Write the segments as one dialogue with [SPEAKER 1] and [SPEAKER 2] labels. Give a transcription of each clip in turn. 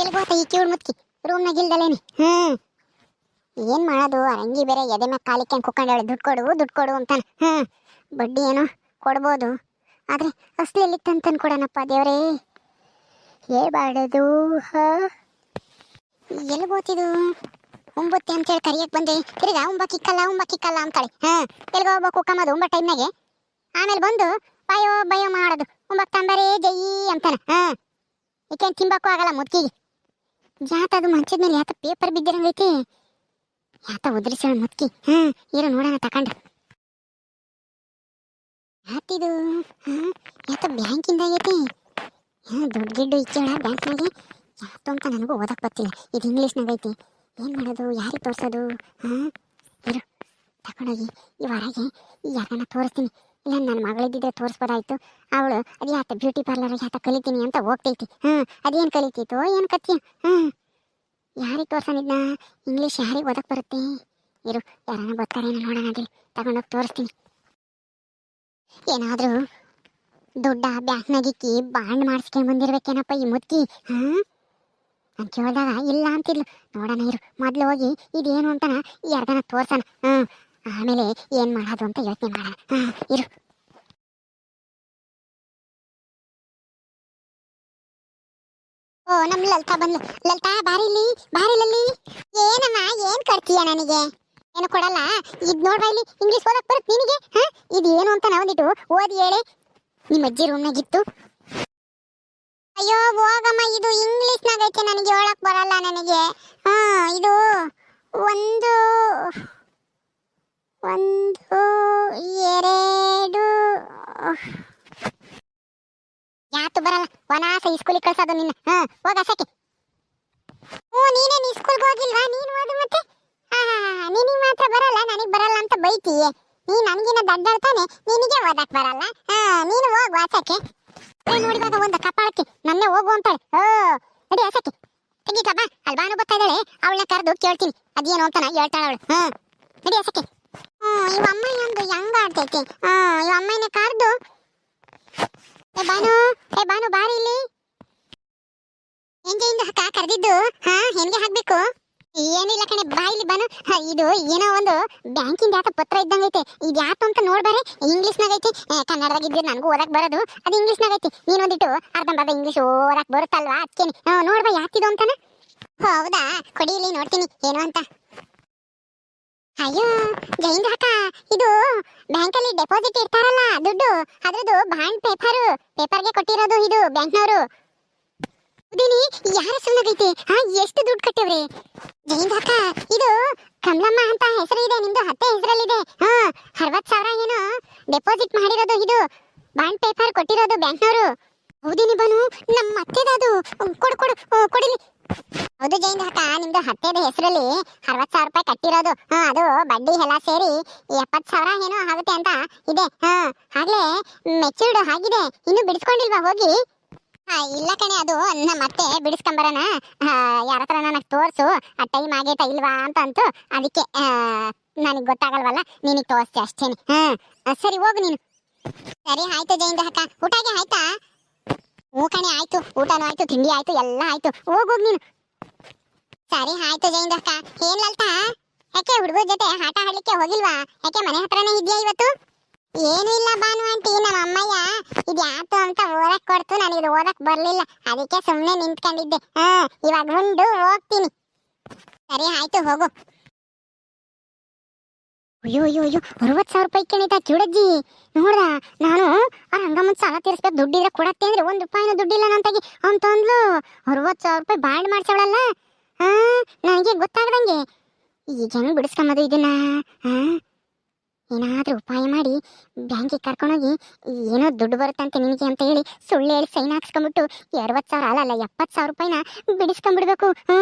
[SPEAKER 1] ಎಲ್ಗೋತ ಈ ಕಿವುಡ್ ಮುತ್ಕಿ ರೂಮ್ನಾಗ ಇಲ್ದಲೇನಿ. ಏನ್ ಮಾಡೋದು, ಅಂಗಿ ಬೇರೆ ಎದೆ ಮ್ಯಾಗ ಕಾಲಿಕ್ಕೆ ಕುಕ್ಕೊಂಡೇಳಿ ದುಡ್ಡು ಕೊಡು ಅಂತಾನ. ಬಡ್ಡಿ ಏನೋ ಕೊಡ್ಬೋದು, ಆದ್ರೆ ಅಸ್ಲಿ ಎಲ್ಲಿತ್ತಂತ ಕೊಡನಪ್ಪ ದೇವ್ರೇ. ಹೇಳ್ಬಾರ್ದು. ಎಲ್ಗೋತಿದು ಒಂಬತ್ತೆ ಅಂತೇಳಿ ಕರಿಯಕ್ ಬಂದೆ, ತಿರ್ಗಾ ಉಂಬಕ್ಕಿಕ್ಕಲ್ಲ ಅಂತಾಳೆ. ಎಲ್ಗೋ ಹೋಗ್ಬೇಕು ಕುಕ್ಕಮ್ಮದು ಉಂಬ ಟೈಮ್ನಾಗೆ. ಆಮೇಲೆ ಬಂದು ಬಯೋ ಮಾಡೋದು, ಉಂಬಕ್ ತಂಬರೇ ಜೈ ಅಂತಾನ. ಈಕೇನು ತಿಂಬಕ್ಕೂ ಆಗಲ್ಲ ಮುತ್ಕಿಗೆ. ಯಾತದು ಮಂಚದ ಮೇಲೆ ಯಾತ ಪೇಪರ್ ಬಿದ್ದಿರಂಗೈತಿ, ಯಾತ ಉದ್ರಿಸೋಣ ಮುತ್ಕಿ. ಇರು ನೋಡೋಣ ತಕೊಂಡ. ಯಾತಿದು ಯಾತ ಬ್ಯಾಂಕಿಂದ ಆಗೈತಿ. ದುಡ್ಡು ಗಿಡ್ಡು ಇಚ್ಚೇಳ ಬ್ಯಾಂಕ್ನಾಗೆ ಯಾತು ಅಂತ ನನಗೂ ಓದಕ್ ಬರ್ತಿಲ್ಲ. ಇದು ಇಂಗ್ಲೀಷ್ನಾಗ ಐತಿ. ಏನ್ ಮಾಡೋದು, ಯಾರಿಗೆ ತೋರ್ಸೋದು? ಇರು ತಕೊಂಡೋಗಿ ಈ ಹೊರಗೆ ಯಾರನ್ನ ತೋರಿಸ್ತೀನಿ. ಇಲ್ಲ ನನ್ನ ಮಗಳಿದ್ದಿದ್ರೆ ತೋರಿಸ್ಬೋದಾಯ್ತು. ಅವಳು ಅದು ಯಾತ ಬ್ಯೂಟಿ ಪಾರ್ಲರ್ ಯಾತ ಕಲಿತೀನಿ ಅಂತ ಹೋಗ್ತೈತಿ. ಅದೇನು ಕಲಿತೈತೋ ಏನು ಕತ್ತಿ. ಯಾರಿಗೆ ತೋರ್ಸೋನಿದ್ನ, ಇಂಗ್ಲೀಷ್ ಯಾರಿಗೆ ಓದಕ್ ಬರುತ್ತೆ? ಇರು ಯಾರನ್ನ ಬರ್ತಾರೇನೋ ನೋಡೋಣ, ಅದೇ ತಗೊಂಡೋಗಿ ತೋರಿಸ್ತೀನಿ. ಏನಾದರೂ ದುಡ್ಡ ಬ್ಯಾಂಕ್ನಾಗಿಕ್ಕಿ ಬಾಂಡ್ ಮಾಡಿಸ್ಕೊಂಡು ಬಂದಿರ್ಬೇಕೇನಪ್ಪ ಈ ಮುದ್ಕಿ. ನಾನು ಕೇಳಿದಾಗ ಇಲ್ಲ ಅಂತಿದ್ಲು. ನೋಡೋಣ ಇರು, ಮೊದಲು ಹೋಗಿ ಇದೇನು ಅಂತಾನ ಯಾರ್ದನ ತೋರ್ಸೋಣ. ಆಮೇಲೆ ಏನು ಮಾಡೋದು ಅಂತ ಯೋಚನೆ ಮಾಡೋಣ. ಇರು. ಓ ನಮ್ಮ ಲಲಿತಾ ಬಂದ್ಲು. ಲಲಿತಾ ಬಾರಿಲಿ ಏನಮ್ಮ ಏನ್ ಕರ್ತೀಯ ನನಗೆ? ಏನು ಕೊಡಲ್ಲ? ಇದ್ ನೋಡ್ಬಾ ಇಲ್ಲಿ, ಇಂಗ್ಲೀಷ್ ಓದಕ್ ಬರುತ್ತೆ ನಿನಗೆ? ಇದು ಏನು ಅಂತ ನಾವೊಂದಿಟ್ಟು ಓದಿ ಹೇಳಿ. ನಿಮ್ಮ ಅಜ್ಜಿ ರೂಮ್ನಾಗಿತ್ತು. ಅಯ್ಯೋ ಹೋಗಮ್ಮ, ಇದು ಇಂಗ್ಲೀಷ್ನಾಗ ಐತೆ, ನನಗೆ ಹೇಳಕ್ ಬರಲ್ಲ ನನಗೆ. ಇದು ಒಂದು ಎರಡು ಯಾತು ಬರಲ್ಲ. ವನಾಸ ಈ ಸ್ಕೂಲಿಗೆ ಕಳ್ಸೋದು ನಿನ್ನ. ಹೋಗ ಸಕೆ. ನೀನೇನು ಈ ಸ್ಕೂಲ್ಗೆ ಹೋಗಿಲ್ವಾ? ನೀನು ಓದು ಮತ್ತೆ. ನಿನಗೆ ಮಾತ್ರ ಬರಲ್ಲ, ನನಗೆ ಬರಲ್ಲ ಅಂತ ಬೈತೀಯ. ನೀ ನನ್ಗಿನ ದಡ್ಡಾಡ್ತಾನೆ, ನಿನಗೆ ಓದಕ್ ಬರಲ್ಲ. ನೀನು ಹೋಗು ಆಸಕ್ಕೆ. ನೋಡಿದಾಗ ಒಂದು ಕಪಾಳಕ್ಕೆ ನನ್ನೇ ಹೋಗು ಅಂತಾಳೆ. ನಡಿ ಆಸಕ್ಕೆ ತೆಗೀಕ ಬಾ. ಅಲ್ಬಾನು ಬರ್ತಾ ಇದ್ದಾಳೆ, ಅವಳನ್ನ ಕರೆದು ಕೇಳ್ತೀನಿ ಅದೇನು ಅಂತ ಹೇಳ್ತಾಳೆ ಅವಳು. ನಡಿ ಆಸಕ್ಕೆ. ಇವ ಅಮ್ಮ ಒಂದು ಹೆಂಗ ಆಡ್ತೈತಿ. ಇವ ಅಮ್ಮನ ಕರೆದು ಬಾನು ಬಾರಿ ಇಲ್ಲಿ. ಹೆಂಗೆಯಿಂದ ಅಕ್ಕ ಕರೆದಿದ್ದು? ಹೆಂಗೆ ಹಾಕ್ಬೇಕು? ಏನಿಲ್ಲ ಕಣೆ, ಬಾ ಇಲ್ಲಿ ಬಾನು. ಇದು ಏನೋ ಒಂದು ಬ್ಯಾಂಕಿಂದ ಯಾತ ಪತ್ರ ಇದ್ದಂಗೈತೆ. ಇದು ಯಾತು ಅಂತ ನೋಡ್ಬಾರೆ. ಇಂಗ್ಲೀಷ್ನಾಗ ಐತಿ. ಕನ್ನಡದಾಗ ಇದ್ರೆ ನನಗೂ ಓದಕ್ ಬರೋದು, ಅದು ಇಂಗ್ಲೀಷ್ನಾಗ ಐತಿ. ನೀನೊಂದಿಟ್ಟು ಅರ್ಧಂಬರ್ಧ ಇಂಗ್ಲೀಷ್ ಓದಕ್ ಬರುತ್ತಲ್ವಾ, ಅದಕ್ಕೇನೆ. ನೋಡ್ಬಾ ಯಾತಿದು ಅಂತಾನ. ಹೌದಾ, ಕೊಡಿ ಇಲ್ಲಿ ನೋಡ್ತೀನಿ ಏನು ಅಂತ. ಅಯ್ಯೋ ಜೈನ್ ಅಕ್ಕ, ಇದು ಬ್ಯಾಂಕಲ್ಲಿ ಡೆಪಾಸಿಟ್ ಇರ್ತಾರಲ್ಲ ದುಡ್ಡು, ಅದ್ರದ್ದು ಬಾಂಡ್ ಪೇಪರ್ಗೆ ಕೊಟ್ಟಿರೋದು ಇದು ಬ್ಯಾಂಕ್ನವರು. ಯಾರ ಹೆಸರಿನಾಗೈತೆ? ಎಷ್ಟು ದುಡ್ಡು ಕಟ್ಟಿವ್ರಿ? ಜೈನ್ ಅಕ್ಕ, ಇದು ಕಮಲಮ್ಮ ಅಂತ ಹೆಸರು ಇದೆ, ನಿಮ್ದು ಅತ್ತೆ ಹೆಸರಲ್ಲಿದೆ. 60,000 ಏನೋ ಡೆಪಾಸಿಟ್ ಮಾಡಿರೋದು, ಇದು ಬಾಂಡ್ ಪೇಪರ್ ಕೊಟ್ಟಿರೋದು ಬ್ಯಾಂಕ್ನವರು. ಹೌದಿನಿ ಬನು, ನಮ್ಮ ಅತ್ತೆದದು. ಕೊಡಿಲಿ. ಹೌದು ಜೈನ್ ಅಕ್ಕ, ನಿಮ್ದು ಹತ್ತೆದ ಹೆಸರಲ್ಲಿ 60,000 ರೂಪಾಯಿ ಕಟ್ಟಿರೋದು. ಅದು ಬಡ್ಡಿ ಎಲ್ಲ ಸೇರಿ 70,000 ಏನೋ ಆಗುತ್ತೆ ಅಂತ ಇದೆ. ಆಗ್ಲೇ ಮೆಚೂರ್ಡ್ ಆಗಿದೆ, ಇನ್ನು ಬಿಡಿಸ್ಕೊಂಡಿಲ್ವಾ ಹೋಗಿ? ಇಲ್ಲ ಕಣೆ, ಅದು ನಮ್ಮ ಅತ್ತೆ ಬಿಡಿಸ್ಕೊಂಬರೋಣ, ಯಾರ ಹತ್ರ ನನಗೆ ತೋರಿಸು, ಆ ಟೈಮ್ ಆಗೈತಾ ಇಲ್ವಾ ಅಂತ ಅಂತು. ಅದಕ್ಕೆ ನನಗೆ ಗೊತ್ತಾಗಲ್ವಲ್ಲ, ನಿನಗೆ ತೋರಿಸ್ತೆ ಅಷ್ಟೇನೆ. ಸರಿ ಹೋಗು ನೀನು. ಸರಿ ಆಯ್ತು ಜೈನ್ ಅಕ್ಕ, ಊಟಗೆ ಆಯ್ತಾ? ಹ್ಞೂ ಕಣೆ ಆಯ್ತು, ಊಟನೂ ಆಯ್ತು, ತಿಂಡಿ ಆಯ್ತು, ಎಲ್ಲ ಆಯ್ತು. ಹೋಗು ನೀನು. ಸರಿ ಆಯ್ತು ಜೈನ್ ಅಕ್ಕ. ಏನ್ ಲಲ್ತಾ, ಯಾಕೆ ಹುಡುಗರ ಜೊತೆ ಆಟ ಆಡ್ಲಿಕ್ಕೆ ಹೋಗಿಲ್ವಾ? ಯಾಕೆ ಮನೆ ಹತ್ರನೇ ಇದೆಯಾ ಇವತ್ತು? ಏನು ಇಲ್ಲ ಬಾನು ಆಂಟಿ, ನಮ್ಮ ಅಮ್ಮಯ್ಯ ಇದು ಯಾತು ಅಂತ ಓದಕ್ ಕೊಡ್ತು, ನನಗೆ ಓದಕ್ ಬರ್ಲಿಲ್ಲ, ಅದಕ್ಕೆ ಸುಮ್ಮನೆ ನಿಂತ್ಕೊಂಡಿದ್ದೆ. ಇವಾಗ ಉಂಡು ಹೋಗ್ತೀನಿ. ಸರಿ ಆಯ್ತು ಹೋಗು. ಅಯ್ಯೋ 60,000 ರೂಪಾಯಿ ಕೇಳಿದ ಕಿವಡಜ್ಜಿ. ನೋಡ್ದ, ನಾನು ಆ ರಂಗಮ್ಮನ ಸಾಲ ತೀರಿಸ್ಬೇಕು, ದುಡ್ಡಿದ್ರೆ ಕೊಡತ್ತೆ ಅಂದ್ರೆ 1 ರೂಪಾಯಿನೂ ದುಡ್ಡಿಲ್ಲ ನಂತಾಗಿ ಅಂತ ಅಂದ್ಲು. 60,000 ರೂಪಾಯಿ ಬಾಂಡ್ ಮಾಡ್ಸವಳಲ್ಲ. ನನಗೆ ಗೊತ್ತಾಗದಂಗೆ ಈಗ ಹೆಂಗ್ ಬಿಡಿಸ್ಕೊಂಬದು ಇದನ್ನ? ಏನಾದ್ರೂ ಉಪಾಯ ಮಾಡಿ ಬ್ಯಾಂಕಿಗೆ ಕರ್ಕೊಂಡೋಗಿ ಏನೋ ದುಡ್ಡು ಬರುತ್ತಂತೆ ನಿನಗೆ ಅಂತ ಹೇಳಿ ಸುಳ್ಳು ಹೇಳಿ ಸೈನ್ ಹಾಕ್ಸ್ಕೊಂಡ್ಬಿಟ್ಟು 60,000 ಅಲ್ಲ 70,000 ರೂಪಾಯಿನ ಬಿಡಿಸ್ಕೊಂಡ್ಬಿಡ್ಬೇಕು.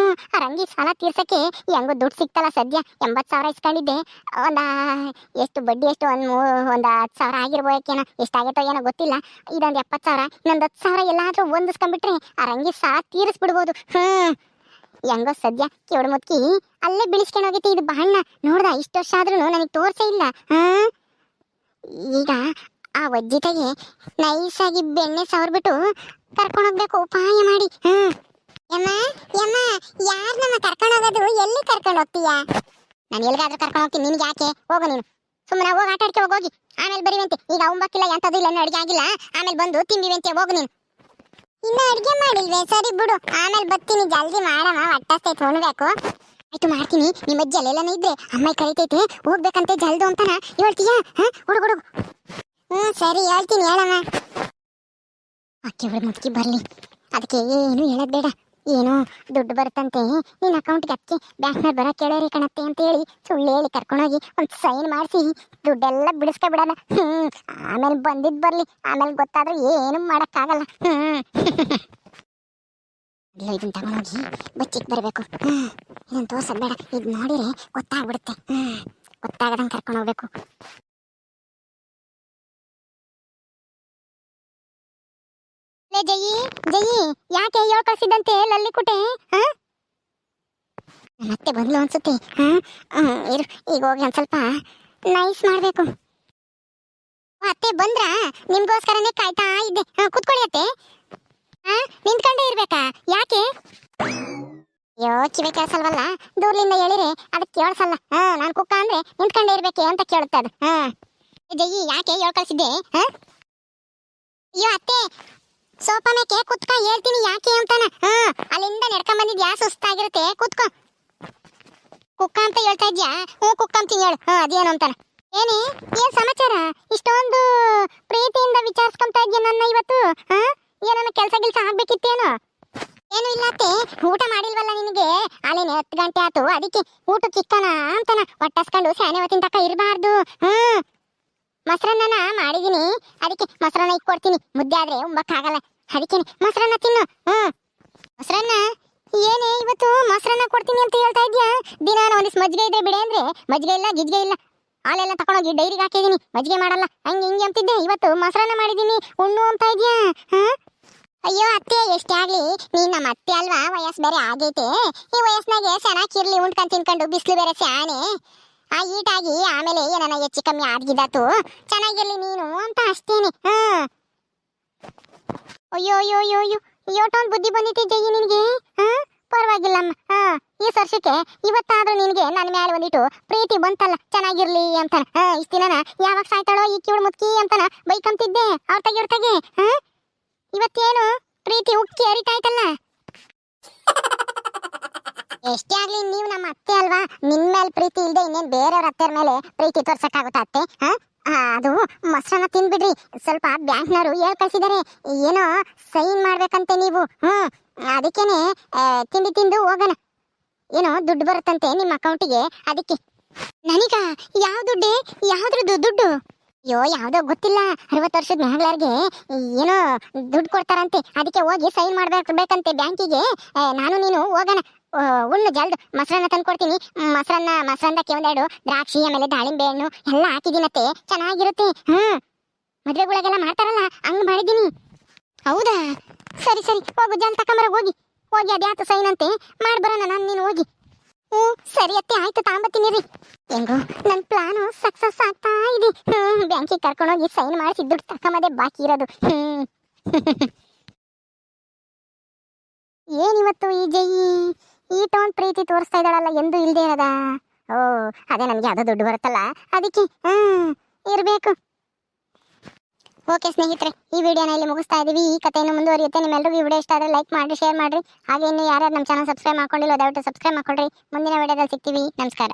[SPEAKER 1] ಆ ರಂಗಿ ಸಾಲ ತೀರ್ಸಕ್ಕೆ ಹೆಂಗೋ ದುಡ್ಡು ಸಿಕ್ತಲ್ಲ ಸದ್ಯ. 80,000 ಇಸ್ಕೊಂಡಿದ್ದೆ, ಎಷ್ಟು ಬಡ್ಡಿ ಎಷ್ಟು ಒಂದು 10,000 ಆಗಿರ್ಬೋಕೇನೋ, ಎಷ್ಟಾಗೈತೋ ಏನೋ ಗೊತ್ತಿಲ್ಲ. ಇದೊಂದು 70,000, ಇನ್ನೊಂದು 10,000 ಎಲ್ಲಾದ್ರೂ ಹೊಂದಿಸ್ಕೊಂಡ್ಬಿಟ್ರೆ ಆ ರಂಗಿ ಸಾಲ ತೀರಿಸ್ಬಿಡ್ಬೋದು. ಹೆಂಗೋ ಸದ್ಯ ಕೆವಡು ಮುತ್ಕಿ ಅಲ್ಲೇ ಬಿಳಿಸ್ಕೊಂಡು ಹೋಗೈತಿ ಇದು ಬಾಣ್ಣ. ನೋಡ್ದ, ಇಷ್ಟು ವರ್ಷ ಆದ್ರೂ ನನಗೆ ತೋರ್ಸೇ ಇಲ್ಲ. ಈಗ ಆ ವಜ್ಜಿತೆಗೆ ನೈಸಾಗಿ ಬೆಣ್ಣೆ ಸವರ್ಬಿಟ್ಟು ಕರ್ಕೊಂಡೋಗ್ಬೇಕು ಉಪಾಯ ಮಾಡಿ. ಯಮ್ಮ ಯಮ್ಮ ಯಾರನ್ನ ಕರ್ಕೊಂಡು ಹೋಗೋದು ಎಲ್ಲಿ ಕರ್ಕೊಂಡು ಹೋಗ್ತೀಯಾ? ನಾನು ಎಲ್ಲಿಗಾದ್ರೂ ಕರ್ಕೊಂಡು ಹೋಗ್ತೀನಿ, ನಿನ್ಗೆ ಯಾಕೆ? ಹೋಗು ನೀನು, ಸುಮ್ಮನೆ ಹೋಗಿ ಆಟ ಆಡ್ಕೆ ಹೋಗಿ, ಆಮೇಲೆ ಬರಿವಂತೆ. ಈಗ ಒಂಬಕ್ಕಿಲ್ಲ ಎಂತದ್ದು ಇಲ್ಲ, ಅಡುಗೆ ಆಗಿಲ್ಲ, ಆಮೇಲೆ ಬಂದು ತಿಂದಿವಂತೆ. ಹೋಗು ನೀನು. ಇನ್ನು ಅಡುಗೆ ಮಾಡಿಲ್ವೇ? ಸರಿ ಬಿಡು, ಆಮೇಲೆ ಬರ್ತೀನಿ, ಜಲ್ದಿ ಮಾಡಮ್ಮ, ಹೊಟ್ಟಸ್ತೈತೆ ಉಣ್ಬೇಕು. ಆಯ್ತು ಮಾಡ್ತೀನಿ. ನಿಮ್ಮ ಅಜ್ಜಿ ಅಲ್ಲೆಲ್ಲನೇ ಇದ್ರೆ ಅಮ್ಮ ಕರಿತೈತೆ, ಹೋಗ್ಬೇಕಂತೆ ಜಲ್ದು ಅಂತಾನ. ಹೇಳ್ತೀಯಾ? ಹುಡುಗ ಹುಡುಗ. ಸರಿ ಹೇಳ್ತೀನಿ, ಹೇಳಮ್ಮ. ಅಕ್ಕಿ ಬಿಡು, ಮುದುಕಿ ಬರ್ಲಿ, ಅದಕ್ಕೆ ಏನು ಹೇಳೋದು ಬೇಡ. ಏನೋ ದುಡ್ಡು ಬರುತ್ತಂತೆ ನಿನ್ನ ಅಕೌಂಟ್ಗೆ, ಅದಕ್ಕೆ ಬ್ಯಾಂಕ್ನಾಗ ಬರೋಕೆ ಕೇಳೋರಿ ಕಣತ್ತೆ ಅಂತ ಹೇಳಿ ಸುಳ್ಳು ಹೇಳಿ ಕರ್ಕೊಂಡೋಗಿ ಒಂದು ಸೈನ್ ಮಾಡಿಸಿ ದುಡ್ಡೆಲ್ಲ ಬಿಡಿಸ್ಕೊಬಿಡೋಣ. ಆಮೇಲೆ ಬಂದಿದ್ದು ಬರಲಿ, ಆಮೇಲೆ ಗೊತ್ತಾದ್ರೆ ಏನು ಮಾಡೋಕ್ಕಾಗಲ್ಲ. ಇದನ್ನ ತಗೊಂಡೋಗಿ ಬಚ್ಚಿಗೆ ಬರಬೇಕು. ಇದನ್ನು ತೋರ್ಸೋದು ಬೇಡ, ಇದು ನೋಡಿದ್ರೆ ಗೊತ್ತಾಗ್ಬಿಡುತ್ತೆ. ಗೊತ್ತಾಗದಂಗೆ ಕರ್ಕೊಂಡು ಹೋಗ್ಬೇಕು. ಜಯಿ ಜಯಿ, ಯಾಕೆ ಹೇಳ ಕಳ್ಸಿದ್ದಂತೆ ಲಲ್ಲಿ ಕುಟೆ? ಮತ್ತೆ ಬಂದ್ಲು ಅನ್ಸುತ್ತೆ. ಇರು, ಈಗ ಹೋಗಿ ಒಂದ್ ಸ್ವಲ್ಪ ನೈಸ್ ಮಾಡ್ಬೇಕು. ಅತ್ತೆ ಬಂದ್ರ? ನಿಮ್ಗೋಸ್ಕರನೇ ಕಾಯ್ತಾ ಇದ್ದೆ. ಕುತ್ಕೊಳ್ಳಿ ಅತ್ತೆ. ನಿಂತ್ಕೊಂಡೇ ಇರ್ಬೇಕಾ? ಯಾಕೆ? ಅಯ್ಯೋ, ಕಿವಿ ಕೇಳಿಸಲ್ವಲ್ಲ, ದೂರ್ಲಿಂದ ಹೇಳಿರೆ ಅದಕ್ಕೆ ಕೇಳಿಸಲ್ಲ. ನಾನು ಕುಕ್ಕ ಅಂದ್ರೆ ನಿಂತ್ಕೊಂಡೇ ಇರ್ಬೇಕೆ ಅಂತ ಕೇಳುತ್ತೆ ಅದು. ಜಯಿ, ಯಾಕೆ ಹೇಳ ಕಳ್ಸಿದ್ದೆ? ಅಯ್ಯೋ ಅತ್ತೆ, ಸೋಫಾ ಮೇಕೆ ಕುತ್ಕ, ಹೇಳ್ತೀನಿ ಯಾಕೆ ಅಂತಾನ. ಅಲ್ಲಿಂದ ನಡ್ಕೊಂಡ್ ಬಂದಿದ್ಯಾ, ಸುಸ್ತಾಗಿರುತ್ತೆ, ಕುತ್ಕೋ. ಕುಕ್ಕ ಅಂತ ಹೇಳ್ತಾ ಇದ್ಯಾ? ಕುಕ್ಕ ಅಂತೀನಿ ಹೇಳು. ಅದೇನು ಅಂತಾನ. ಏನೇ, ಏನ್ ಸಮಾಚಾರ? ಇಷ್ಟೊಂದು ಪ್ರೀತಿಯಿಂದ ವಿಚಾರಿಸ್ಕೊಂತಾ ಇದ್ಯಾ ನನ್ನ ಇವತ್ತು? ಏನನ್ನ ಕೆಲ್ಸ ಗಿಲ್ಸ ಆಗ್ಬೇಕಿತ್ತೇನು? ಏನು ಇಲ್ಲತ್ತೆ, ಊಟ ಮಾಡಿಲ್ವಲ್ಲ ನಿನಗೆ? ಅಲ್ಲೇನೆ 10 ಗಂಟೆ ಆತು, ಅದಕ್ಕೆ ಊಟ ಚಿಕ್ಕನ ಅಂತಾನ. ಹೊಟ್ಟಸ್ಕೊಂಡು ಸ್ಯಾನೆ ಹೊತ್ತಿನ ತಕ ಇರಬಾರ್ದು. ಮೊಸರನ್ನ ಮಾಡಿದೀನಿ, ಅದಕ್ಕೆ ಮೊಸರನ್ನ ಇಟ್ಕೊಡ್ತೀನಿ. ಮುದ್ದೆ ಆದ್ರೆ ಉಂಬಕ್ಕಾಗಲ್ಲ, ಅದಕ್ಕೆ ಮೊಸರನ್ನ ತಿನ್ನು. ಮೊಸರನ್ನ ಏನೇ ಇವತ್ತು ಮೊಸರನ್ನ ಕೊಡ್ತೀನಿ ಅಂತ ಹೇಳ್ತಾ ಇದ್ಯಾ? ದಿನ ಒಂದಿಷ್ಟು ಮಜ್ಜಿಗೆ ಇದ್ರೆ ಬಿಡೆ ಅಂದ್ರೆ ಮಜ್ಜಿಗೆ ಇಲ್ಲ, ಗಿಜ್ಗೆ ಇಲ್ಲ. ಹಾಲೆಲ್ಲ ತಗೊಂಡೋಗಿ ಡೈರಿಗೆ ಹಾಕಿದೀನಿ, ಮಜ್ಜಿಗೆ ಮಾಡಲ್ಲ, ಹಂಗೆ ಹಿಂಗೆ ಅಂತಿದ್ದೆ. ಇವತ್ತು ಮೊಸರನ್ನ ಮಾಡಿದೀನಿ, ಉಣ್ಣು ಅಂತ ಇದ್ಯಾ? ಅಯ್ಯೋ ಅತ್ತೆ, ಎಷ್ಟೇ ಆಗ್ಲಿ ನೀನ್ ನಮ್ಮ ಅತ್ತೆ ಅಲ್ವಾ, ವಯಸ್ಸು ಬೇರೆ ಆಗೈತೆ. ಈ ವಯಸ್ಸಿನಾಗೆ ಚೆನ್ನಾಗಿರ್ಲಿ, ಉಂಡ್ಕೊಂಡು ತಿನ್ಕೊಂಡು, ಬಿಸಿಲು ಬೇರೆ ಸ್ಯಾನೆ ಈಟಾಗಿ ಆಮೇಲೆ ಏನನ ಹೆಚ್ಚು ಕಮ್ಮಿ ಆಗಿದ್ದಾತು, ಚೆನ್ನಾಗಿರ್ಲಿ ನೀನು ಅಂತ ಅಷ್ಟೇನೆ. ಅಯ್ಯೋ ಅಯ್ಯೋ ಅಯ್ಯೋ ಅಯ್ಯೋ, ಯೋಟೊಂದು ಬುದ್ಧಿ ಬಂದಿತ್ತೆ ಜಯಿ ನಿನಗೆ. ಪರವಾಗಿಲ್ಲಮ್ಮ, ಈ ವರ್ಷಕ್ಕೆ ಇವತ್ತಾದ್ರೂ ನಿನಗೆ ನನ್ನ ಮೇಲೆ ಒಂದಿಟ್ಟು ಪ್ರೀತಿ ಬಂತಲ್ಲ, ಚೆನ್ನಾಗಿರ್ಲಿ ಅಂತಾನ. ಇಷ್ಟ ದಿನ ಯಾವಾಗ ಸಾಯ್ತಾಳೋ ಈ ಕಿವಳು ಮುತ್ಕಿ ಅಂತಾನ ಬೈಕಂತಿದ್ದೆ ಅವ್ರತಾಗೆ. ಇವತ್ತೇನು ಪ್ರೀತಿ ಉಕ್ಕಿ ಹರಿತಾಯ್ತಲ್ಲ. ಎಷ್ಟೇ ಆಗ್ಲಿ ನೀವು ನಮ್ಮ ಅತ್ತೆ ಅಲ್ವಾ, ನಿನ್ ಮೇಲೆ ಪ್ರೀತಿ ಇಲ್ದೆ ಇನ್ನೇನ್ ಬೇರೆಯವ್ರ ಅತ್ತೆ ಮೇಲೆ ಪ್ರೀತಿ ತೋರ್ಸಕ್ಕಾಗುತ್ತಾ ಅತ್ತೆ? ಅದು ಮೊಸರನ್ನ ತಿನ್ಬಿಡ್ರಿ. ಸ್ವಲ್ಪ ಬ್ಯಾಂಕ್ನವರು ಹೇಳ್ ಕಳ್ಸಿದಾರೆ, ಏನೋ ಸೈನ್ ಮಾಡ್ಬೇಕಂತೆ ನೀವು. ಅದಕ್ಕೇನೆ ತಿಂದು ಹೋಗೋಣ. ಏನೋ ದುಡ್ಡು ಬರುತ್ತಂತೆ ನಿಮ್ಮ ಅಕೌಂಟಿಗೆ, ಅದಕ್ಕೆ. ನನಗ ಯಾವ ದುಡ್ಡೇ? ಯಾವ್ದ್ರದ್ದು ದುಡ್ಡು? ಅಯ್ಯೋ, ಯಾವ್ದೋ ಗೊತ್ತಿಲ್ಲ, 60 ವರ್ಷದ ಮಹಿಳೆಯರಿಗೆ ಏನೋ ದುಡ್ಡು ಕೊಡ್ತಾರಂತೆ, ಅದಕ್ಕೆ ಹೋಗಿ ಸೈನ್ ಮಾಡ್ಬೇಕಂತೆ ಬ್ಯಾಂಕಿಗೆ. ನಾನು ನೀನು ಹೋಗೋಣ. ಉಣ್ಣು ಜಲ್ದು, ಮೊಸರನ್ನ ತಂದು ಕೊಡ್ತೀನಿ. ಮೊಸರನ್ನಕ್ಕೆ ಒಂದೆರಡು ದ್ರಾಕ್ಷಿ, ಆಮೇಲೆ ದಾಳಿಂಬೆ ಹಣ್ಣು ಎಲ್ಲ ಹಾಕಿದ್ದೀನತ್ತೆ, ಚೆನ್ನಾಗಿರುತ್ತೆ. ಮದ್ವೆಗಳಿಗೆಲ್ಲ ಮಾಡ್ತಾರಲ್ಲ, ಹಂಗ್ ಮಾಡಿದ್ದೀನಿ. ಹೌದಾ? ಸರಿ ಹೋಗು, ಜಲ್ ತಕೊಂಬರ, ಹೋಗಿ ಅದ್ಯಾತು ಸೈನ್ ಅಂತೆ ಮಾಡ್ಬರೋಣ. ನಾನು ನೀನು ಹೋಗಿ. ಸರಿ ಅತ್ತೆ, ಆಯ್ತು, ತಾಂಬತ್ತೀನಿ ರೀ. ಹೆಂಗೋ ನನ್ನ ಪ್ಲಾನು ಸಕ್ಸಸ್ ಆಗ್ತಾ ಇದೆ. ಬ್ಯಾಂಕಿಗೆ ಕರ್ಕೊಂಡೋಗಿ ಸೈನ್ ಮಾಡಿಸಿ ದುಡ್ಡು ತಕೊಂಬದೇ ಬಾಕಿ ಇರೋದು. ಏನಿವತ್ತು ಈ ಜಯಿ ಈಟೊಂದು ಪ್ರೀತಿ ತೋರಿಸ್ತಾ ಇದ್ದಾಳಲ್ಲ, ಎಂದು ಇಲ್ದೇ ಇರೋದ? ಅದೇ ನನಗೆ ಯಾವುದೋ ದುಡ್ಡು ಬರುತ್ತಲ್ಲ, ಅದಕ್ಕೆ ಇರಬೇಕು. ಓಕೆ ಸ್ನೇಹಿತರೆ, ಈ ವಿಡಿಯೋನ ಇಲ್ಲಿ ಮುಗಿಸ್ತಾ ಇದೀವಿ. ಈ ಕಥೆಯನ್ನು ಮುಂದುವರಿಯುತ್ತೆ. ನಿಮ್ಮೆಲ್ಲರಿಗೂ ಈ ವಿಡಿಯೋ ಇಷ್ಟ ಆದರೆ ಲೈಕ್ ಮಾಡಿ, ಶೇರ್ ಮಾಡಿರಿ. ಹಾಗೆ ಇನ್ನು ಯಾರ್ಯಾರು ನಮ್ಮ ಚಾನಲ್ ಸಬ್ಸ್ಕ್ರೈಬ್ ಮಾಡ್ಕೊಂಡಿಲ್ಲ ದಯವಿಟ್ಟು ಸಬ್ಸ್ಕ್ರೈಬ್ ಮಾಡ್ಕೊಳ್ರಿ. ಮುಂದಿನ ವಿಡಿಯೋದಲ್ಲಿ ಸಿಗ್ತೀವಿ. ನಮಸ್ಕಾರ.